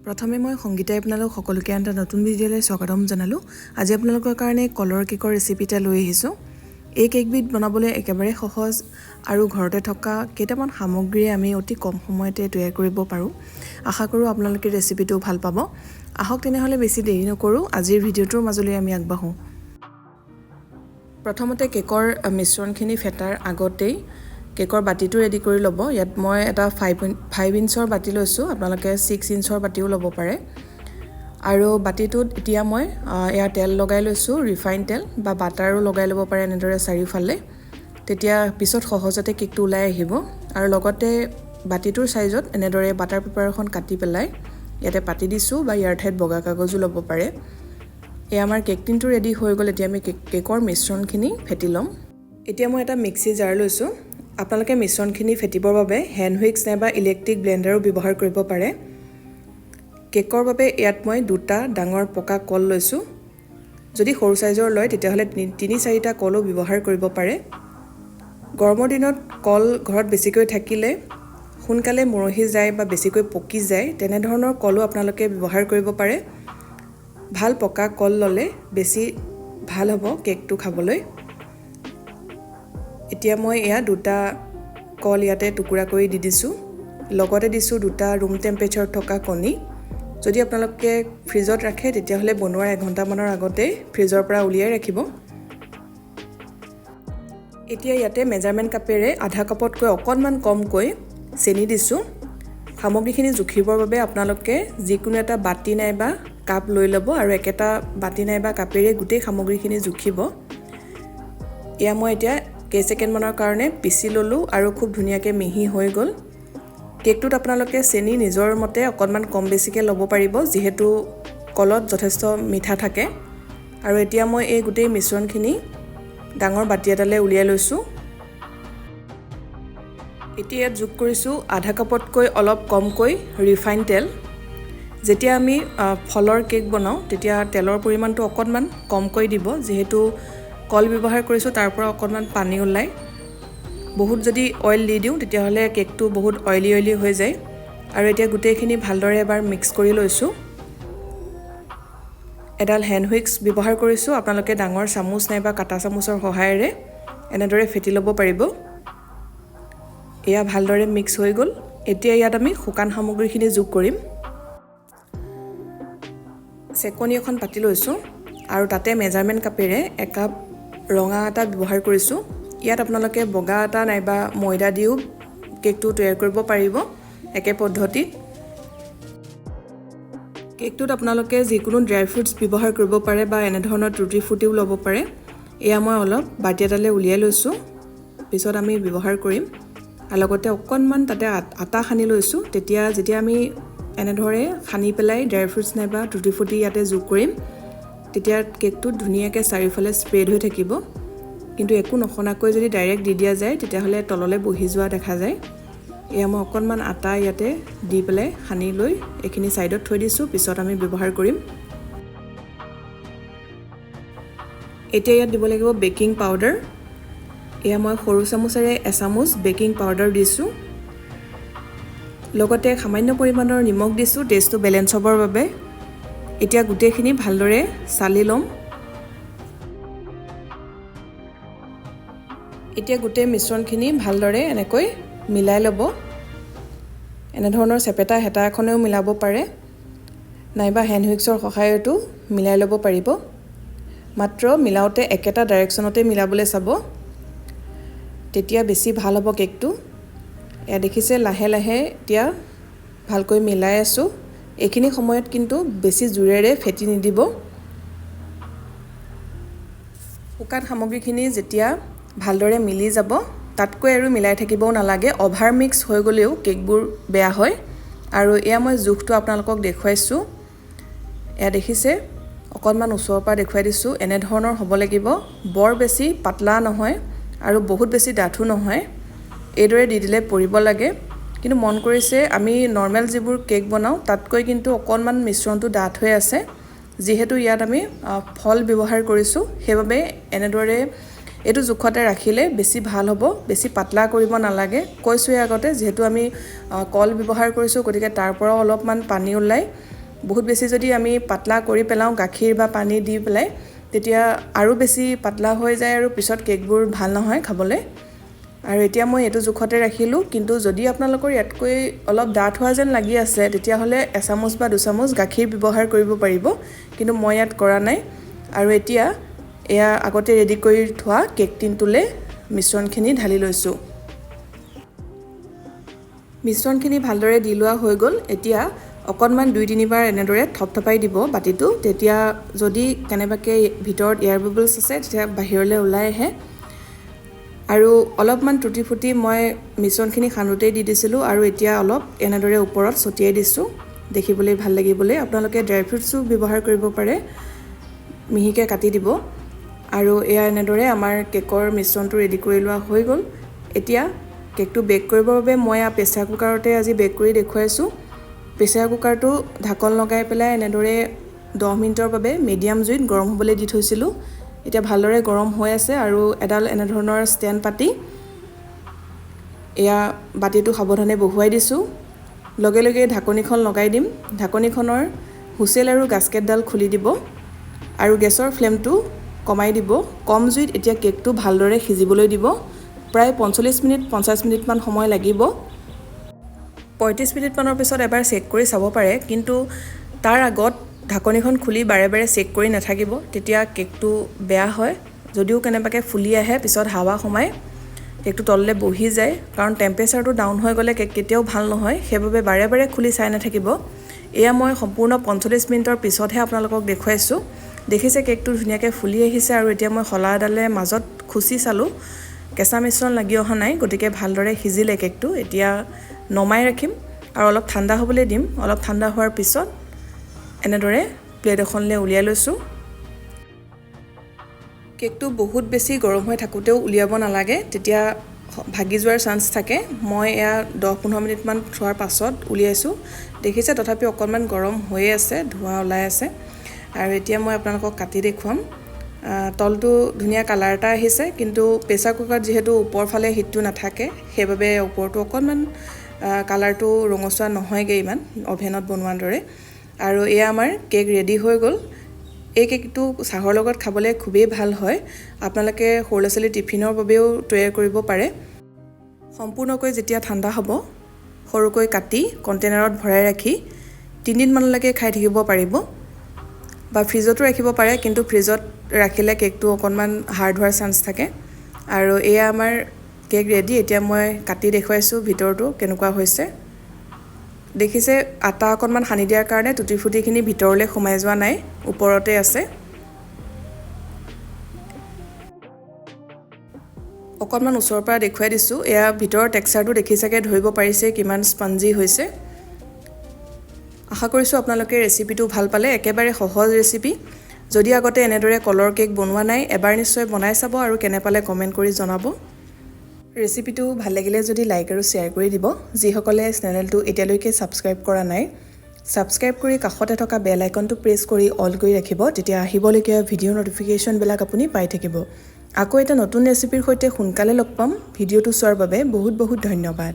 প্ৰথমে মই সংগীতাই আপোনালোক সকলোকে এটা নতুন ভিডিঅ'লৈ স্বাগতম জনালোঁ। আজি আপোনালোকৰ কাৰণে কলৰ কেকৰ ৰেচিপি এটা লৈ আহিছোঁ। এই কেকবিধ বনাবলৈ একেবাৰে সহজ আৰু ঘৰতে থকা কেইটামান সামগ্ৰীৰে আমি অতি কম সময়তে তৈয়াৰ কৰিব পাৰোঁ। আশা কৰোঁ আপোনালোকে ৰেচিপিটো ভাল পাব। আহক তেনেহ'লে বেছি দেৰি নকৰোঁ, আজিৰ ভিডিঅ'টোৰ মাজলৈ আমি আগবাঢ়োঁ। প্ৰথমতে কেকৰ মিশ্ৰণখিনি ফেটাৰ আগতেই কেকৰ বাতিটো ৰেডি কৰি ল'ব। ইয়াত মই এটা 5 ইঞ্চৰ বাতি লৈছোঁ, আপোনালোকে 6 ইঞ্চৰ বাতিও ল'ব পাৰে। আৰু বাতিটোত এতিয়া মই এয়া তেল লগাই লৈছোঁ, ৰিফাইন তেল বা বাটাৰো লগাই ল'ব পাৰে এনেদৰে চাৰিওফালে। তেতিয়া পিছত সহজতে কেকটো ওলাই আহিব। আৰু লগতে বাতিটোৰ চাইজত এনেদৰে বাটাৰ পেপাৰ এখন কাটি পেলাই ইয়াতে পাতি দিছোঁ, বা ইয়াৰ ঠাইত বগা কাগজো ল'ব পাৰে। এয়া আমাৰ কেক টিনটো ৰেডি হৈ গ'ল। এতিয়া আমি কেকৰ মিশ্ৰণখিনি ফেটি ল'ম। এতিয়া মই এটা মিক্সি জাৰ লৈছোঁ। আপোনালোকে মিশ্ৰণখিনি ফেটিবৰ বাবে হেণ্ড হুইক্স নাইবা ইলেক্ট্ৰিক ব্লেণ্ডাৰো ব্যৱহাৰ কৰিব পাৰে। কেকৰ বাবে ইয়াত মই 2টা ডাঙৰ পকা কল লৈছোঁ। যদি সৰু চাইজৰ লয় তেতিয়াহ'লে 3-4টা কলো ব্যৱহাৰ কৰিব পাৰে। গৰমৰ দিনত কল ঘৰত বেছিকৈ থাকিলে সোনকালে মৰহি যায় বা বেছিকৈ পকি যায়, তেনেধৰণৰ কলো আপোনালোকে ব্যৱহাৰ কৰিব পাৰে। ভাল পকা কল ল'লে বেছি ভাল হ'ব কেকটো খাবলৈ। এতিয়া মই এয়া 2টা কল ইয়াতে টুকুৰা কৰি দি দিছোঁ। লগতে দিছোঁ 2টা ৰুম টেম্পাৰেচাৰত থকা কণী। যদি আপোনালোকে ফ্ৰিজত ৰাখে তেতিয়াহ'লে বনোৱাৰ 1 ঘণ্টামানৰ আগতে ফ্ৰিজৰ পৰা উলিয়াই ৰাখিব। এতিয়া ইয়াতে মেজাৰমেণ্ট কাপেৰে আধা কাপতকৈ অকণমান কমকৈ চেনি দিছোঁ। সামগ্ৰীখিনি জুখিবৰ বাবে আপোনালোকে যিকোনো এটা বাতি নাইবা কাপ লৈ ল'ব আৰু একেটা বাতি নাইবা কাপেৰে গোটেই সামগ্ৰীখিনি জুখিব। এয়া মই এতিয়া কেইছেকেণ্ডমানৰ কাৰণে পিচি ল'লোঁ আৰু খুব ধুনীয়াকৈ মিহি হৈ গ'ল। কেকটোত আপোনালোকে চেনি নিজৰ মতে অকণমান কম বেছিকৈ ল'ব পাৰিব, যিহেতু কলত যথেষ্ট মিঠা থাকে। আৰু এতিয়া মই এই গোটেই মিশ্ৰণখিনি ডাঙৰ বাতি এটালৈ উলিয়াই লৈছোঁ। এতিয়া ইয়াত যোগ কৰিছোঁ আধা কাপতকৈ অলপ কমকৈ ৰিফাইন তেল। যেতিয়া আমি ফলৰ কেক বনাওঁ তেতিয়া তেলৰ পৰিমাণটো অকণমান কমকৈ দিব, যিহেতু কল ব্যৱহাৰ কৰিছোঁ তাৰ পৰা অকণমান পানী ওলায়। বহুত যদি অইল দি দিওঁ তেতিয়াহ'লে কেকটো বহুত অইলি হৈ যায়। আৰু এতিয়া গোটেইখিনি ভালদৰে এবাৰ মিক্স কৰি লৈছোঁ। এডাল হেণ্ড হুইক্স ব্যৱহাৰ কৰিছোঁ, আপোনালোকে ডাঙৰ চামুচ নাইবা কাটা চামুচৰ সহায়েৰে এনেদৰে ফেটি ল'ব পাৰিব। এয়া ভালদৰে মিক্স হৈ গ'ল। এতিয়া ইয়াত আমি শুকান সামগ্ৰীখিনি যোগ কৰিম। চেকনি এখন পাতি লৈছোঁ আৰু তাতে মেজাৰমেণ্ট কাপেৰে 1 কাপ ৰঙা আটা ব্যৱহাৰ কৰিছোঁ। ইয়াত আপোনালোকে বগা আটা নাইবা ময়দা দিও কেকটো তৈয়াৰ কৰিব পাৰিব একে পদ্ধতিত। কেকটোত আপোনালোকে যিকোনো ড্ৰাই ফ্ৰুটছ ব্যৱহাৰ কৰিব পাৰে বা এনেধৰণৰ টুটি ফুটিও ল'ব পাৰে। এয়া মই অলপ বাতি এটালৈ উলিয়াই লৈছোঁ, পিছত আমি ব্যৱহাৰ কৰিম। আৰু লগতে অকণমান তাতে আটা সানি লৈছোঁ। যেতিয়া আমি এনেদৰে সানি পেলাই ড্ৰাই ফ্ৰুটছ নাইবা টুটি ফুটি ইয়াতে যোগ কৰিম, তেতিয়া কেকটোত ধুনীয়াকৈ চাৰিওফালে স্প্ৰেড হৈ থাকিব। কিন্তু একো নসনাকৈ যদি ডাইৰেক্ট দি দিয়া যায় তেতিয়াহ'লে তললৈ বহি যোৱা দেখা যায়। এয়া মই অকণমান আটা ইয়াতে দি পেলাই সানি লৈ এইখিনি ছাইডত থৈ দিছোঁ, পিছত আমি ব্যৱহাৰ কৰিম। এতিয়া ইয়াত দিব লাগিব বেকিং পাউডাৰ। এয়া মই সৰু চামুচেৰে এচামুচ বেকিং পাউডাৰ দিছোঁ। লগতে সামান্য পৰিমাণৰ নিমখ দিছোঁ টেষ্টটো বেলেঞ্চ হ'বৰ বাবে। এতিয়া গোটেইখিনি ভালদৰে চালি ল'ম। এতিয়া গোটেই মিশ্ৰণখিনি ভালদৰে এনেকৈ মিলাই ল'ব। এনেধৰণৰ চেপেটা হেতা এখনেও মিলাব পাৰে, নাইবা হেণ্ড হুইক্সৰ সহায়তো মিলাই ল'ব পাৰিব। মাত্ৰ মিলাওঁতে একেটা ডাইৰেকশ্যনতে মিলাবলৈ চাব, তেতিয়া বেছি ভাল হ'ব কেকটো। এয়া দেখিছে লাহে লাহে এতিয়া ভালকৈ মিলাই আছোঁ। এইখিনি সময়ত কিন্তু বেছি জোৰেৰে ফেটি নিদিব। শুকান সামগ্ৰীখিনি যেতিয়া ভালদৰে মিলি যাব তাতকৈ আৰু মিলাই থাকিবও নালাগে। অভাৰ মিক্স হৈ গ'লেও কেকবোৰ বেয়া হয়। আৰু এয়া মই জোখটো আপোনালোকক দেখুৱাইছোঁ। এয়া দেখিছে অকণমান ওচৰৰ পৰা দেখুৱাই দিছোঁ, এনেধৰণৰ হ'ব লাগিব। বৰ বেছি পাতলা নহয় আৰু বহুত বেছি ডাঠো নহয়, এইদৰে দি দিলে পৰিব লাগে। কিন্তু মন কৰিছে আমি নৰ্মেল যিবোৰ কেক বনাওঁ তাতকৈ কিন্তু অকণমান মিশ্ৰণটো ডাঠ হৈ আছে, যিহেতু ইয়াত আমি ফল ব্যৱহাৰ কৰিছোঁ। সেইবাবে এনেদৰে এইটো জোখতে ৰাখিলে বেছি ভাল হ'ব, বেছি পাতলা কৰিব নালাগে। কৈছোঁৱে আগতে যিহেতু আমি কল ব্যৱহাৰ কৰিছোঁ, গতিকে তাৰ পৰাও অলপমান পানী ওলায়। বহুত বেছি যদি আমি পাতলা কৰি পেলাওঁ গাখীৰ বা পানী দি পেলাই, তেতিয়া আৰু বেছি পাতলা হৈ যায় আৰু পিছত কেকবোৰ ভাল নহয় খাবলৈ। আৰু এতিয়া মই এইটো জোখতে ৰাখিলোঁ, কিন্তু যদি আপোনালোকৰ ইয়াতকৈ অলপ ডাঠ হোৱা যেন লাগি আছে, তেতিয়াহ'লে এচামুচ বা দুচামুচ গাখীৰ ব্যৱহাৰ কৰিব পাৰিব, কিন্তু মই ইয়াত কৰা নাই। আৰু এতিয়া এয়া আগতে ৰেডি কৰি থোৱা কেক টিনটোলৈ মিশ্ৰণখিনি ঢালি লৈছোঁ। মিশ্ৰণখিনি ভালদৰে দি লোৱা হৈ গ'ল। এতিয়া অকণমান 2-3 বাৰ এনেদৰে থপথপাই দিব বাতিটো, তেতিয়া যদি কেনেবাকৈ ভিতৰত এয়াৰ বাবলছ আছে তেতিয়া বাহিৰলৈ ওলাই আহে। আৰু অলপমান টুটি ফুটি মই মিশ্ৰণখিনি সানোতেই দি দিছিলোঁ, আৰু এতিয়া অলপ এনেদৰে ওপৰত ছটিয়াই দিছোঁ দেখিবলৈ ভাল লাগিবলৈ। আপোনালোকে ড্ৰাই ফ্ৰুটছো ব্যৱহাৰ কৰিব পাৰে, মিহিকৈ কাটি দিব। আৰু এয়া এনেদৰে আমাৰ কেকৰ মিশ্ৰণটো ৰেডি কৰি লোৱা হৈ গ'ল। এতিয়া কেকটো বেক কৰিবৰ বাবে মই প্ৰেছাৰ কুকাৰতে আজি বেক কৰি দেখুৱাইছোঁ। প্ৰেছাৰ কুকাৰটো ঢাকন লগাই পেলাই এনেদৰে 10 মিনিটৰ বাবে মিডিয়াম জুইত গৰম হ'বলৈ দি থৈছিলোঁ। এতিয়া ভালদৰে গৰম হৈ আছে, আৰু এডাল এনেধৰণৰ ষ্টেণ্ড পাতি এয়া বাতিটো সাৱধানে বহুৱাই দিছোঁ। লগে লগে ঢাকনিখন লগাই দিম। ঢাকনিখনৰ হুচেল আৰু গাস্কেটডাল খুলি দিব, আৰু গেছৰ ফ্লেমটো কমাই দিব। কম জুইত এতিয়া কেকটো ভালদৰে সিজিবলৈ দিব। প্ৰায় 50 মিনিটমান সময় লাগিব। 35 মিনিটমানৰ পিছত এবাৰ চেক কৰি চাব পাৰে, কিন্তু তাৰ আগত ঢাকনিখন খুলি বাৰে বাৰে চেক কৰি নাথাকিব, তেতিয়া কেকটো বেয়া হয়। যদিও কেনেবাকৈ ফুলি আহে, পিছত হাৱা সোমাই কেকটো তললৈ বহি যায়, কাৰণ টেম্পাৰেচাৰটো ডাউন হৈ গ'লে কেক কেতিয়াও ভাল নহয়। সেইবাবে বাৰে বাৰে খুলি চাই নাথাকিব। এয়া মই সম্পূৰ্ণ 45 মিনিটৰ পিছতহে আপোনালোকক দেখুৱাইছোঁ। দেখিছে কেকটো ধুনীয়াকৈ ফুলি আহিছে, আৰু এতিয়া মই শলাডালে মাজত খুচি চালোঁ, কেঁচা মিশ্ৰণ লাগি অহা নাই, গতিকে ভালদৰে সিজিলে কেকটো। এতিয়া নমাই ৰাখিম আৰু অলপ ঠাণ্ডা হ'বলৈ দিম। অলপ ঠাণ্ডা হোৱাৰ পিছত এনেদৰে প্লেট এখনলৈ উলিয়াই লৈছোঁ। কেকটো বহুত বেছি গৰম হৈ থাকোঁতেও উলিয়াব নালাগে, তেতিয়া ভাগি যোৱাৰ চান্স থাকে। মই এয়া 10-15 মিনিটমান থোৱাৰ পাছত উলিয়াইছোঁ। দেখিছে তথাপিও অকণমান গৰম হৈয়ে আছে, ধোঁৱা ওলাই আছে। আৰু এতিয়া মই আপোনালোকক কাটি দেখুৱাম। তলটো ধুনীয়া কালাৰ এটা আহিছে, কিন্তু প্ৰেছাৰ কুকাৰত যিহেতু ওপৰ ফালে হিটটো নাথাকে, সেইবাবে ওপৰটো অকণমান কালাৰটো ৰঙচুৱা নহয়গৈ ইমান, অভেনত বনোৱাৰ দৰে। আৰু এয়া আমাৰ কেক ৰেডি হৈ গ'ল। এই কেকটো চাহৰ লগত খাবলৈ খুবেই ভাল হয়। আপোনালোকে সৰু ল'ৰা ছোৱালীৰ টিফিনৰ বাবেও তৈয়াৰ কৰিব পাৰে। সম্পূৰ্ণকৈ যেতিয়া ঠাণ্ডা হ'ব, সৰুকৈ কাটি কণ্টেইনাৰত ভৰাই ৰাখি 3 দিনমানলৈকে খাই থাকিব পাৰিব, বা ফ্ৰিজতো ৰাখিব পাৰে, কিন্তু ফ্ৰিজত ৰাখিলে কেকটো অকণমান হাৰ্ড হোৱাৰ চান্স থাকে। আৰু এয়া আমাৰ কেক ৰেডি। এতিয়া মই কাটি দেখুৱাইছোঁ ভিতৰটো কেনেকুৱা হৈছে। দেখিছে আটা অকণমান সানি দিয়াৰ কাৰণে টুটি ফুটিখিনি ভিতৰলৈ সোমাই যোৱা নাই, ওপৰতে আছে। অকণমান ওচৰৰ পৰা দেখুৱাই দিছোঁ। এয়া ভিতৰৰ টেক্সচাৰটো দেখিছাগে, ধৰিব পাৰিছে কিমান স্পঞ্জি হৈছে। আশা কৰিছোঁ আপোনালোকে ৰেচিপিটো ভাল পালে। একেবাৰে সহজ ৰেচিপি। যদি আগতে এনেদৰে কলৰ কেক বনোৱা নাই, এবাৰ নিশ্চয় বনাই চাব, আৰু কেনে পালে কমেণ্ট কৰি জনাব। ৰেচিপিটো ভাল লাগিলে যদি লাইক আৰু শ্বেয়াৰ কৰি দিব। যিসকলে চেনেলটো এতিয়ালৈকে ছাবস্ক্ৰাইব কৰা নাই, ছাবস্ক্ৰাইব কৰি কাষতে থকা বেল আইকনটো প্ৰেছ কৰি অল কৰি ৰাখিব, তেতিয়া আহিবলগীয়া ভিডিঅ' নটিফিকেশ্যনবিলাক আপুনি পাই থাকিব। আকৌ এটা নতুন ৰেচিপিৰ সৈতে সোনকালে লগ পাম। ভিডিঅ'টো চোৱাৰ বাবে বহুত বহুত ধন্যবাদ।